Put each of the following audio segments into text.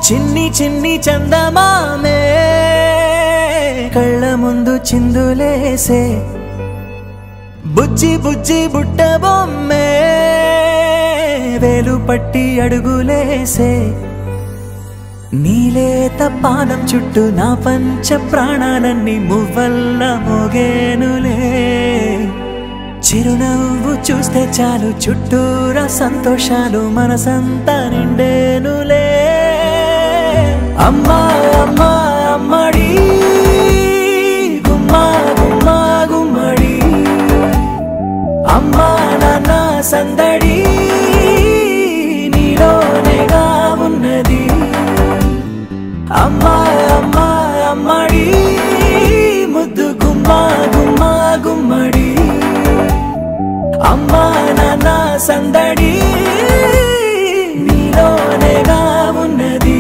చిన్ని చిన్ని చందమామే కళ్ళ ముందు చిందులేసే బుజ్జి బుజ్జి బుట్ట బొమ్మే వేలు పట్టి అడుగులేసే నీలేత పానం చుట్టూ నా పంచ ప్రాణాలన్నీ మువ్వల్ల మోగేనులే చిరునవ్వు చూస్తే చాలు చుట్టూరా సంతోషాలు మనసంతా నిండేనులే అమ్మా అమ్మా అమ్మడి గుమ్మా గుమ్మా గుమ్మడి అమ్మా నాన్న సందడి నీలోనేగా ఉన్నది అమ్మా అమ్మా అమ్మడి ముద్దు గుమ్మా గుమ్మా గుమ్మడి అమ్మా నాన్న సందడి నీలోనేగా ఉన్నది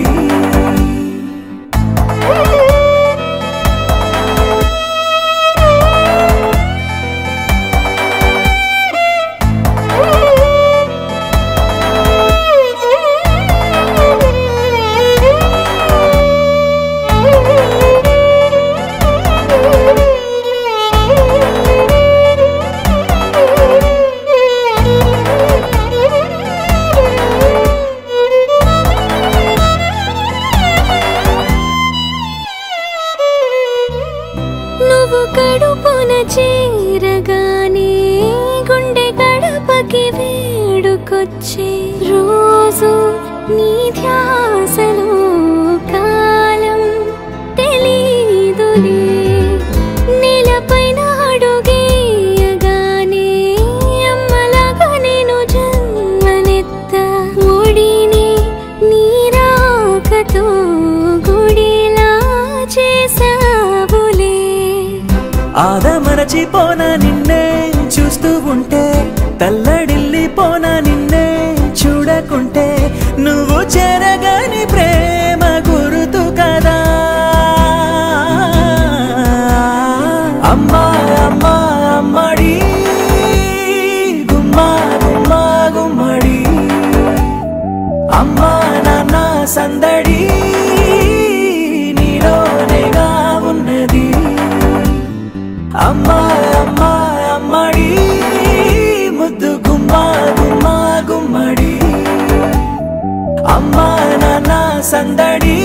కడుపున చేరగానే గుండె గడపకి వేడుకొచ్చే రోజు నీ ధ్యాసలో కాలం తెలీదులే నేలపైన అడుగేయగానే అమ్మలాగా నేను జన్మనెత్త ఒడిని నీ రాకతో గుడిలా చేసావులే ఆదమరచిపోనా నిన్నే చూస్తూ ఉంటే తల్లడిల్లిపోనా నిన్నే చూడకుంటే నువ్వు చెరగని ప్రేమ గురుతు కదా అమ్మా అమ్మా అమ్మడి గుమ్మా గుమ్మా గుమ్మడి అమ్మా నాన్న సందడి నీలోనేగా ఉన్నది అమ్మా అమ్మా అమ్మడి ముద్దు గుమ్మా గుమ్మా గుమ్మడి అమ్మా నాన్న సందడి